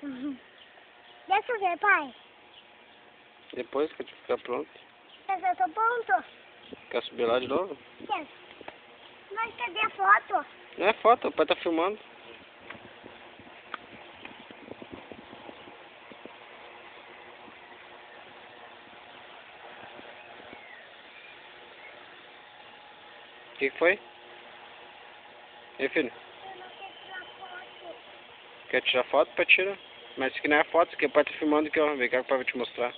Uhum. Deixa eu ver, pai. Depois que eu ficar pronto. Mas eu tô pronto. Quer subir lá de novo? Yes. Mas cadê a foto? Não é foto, o pai tá filmando. O que foi? E aí, filho? Eu não quero tirar foto. Quer tirar foto? Pra tirar. Mas isso aqui não é foto, isso aqui o pai tá filmando aqui, ó. Vem cá que o pai vai te mostrar.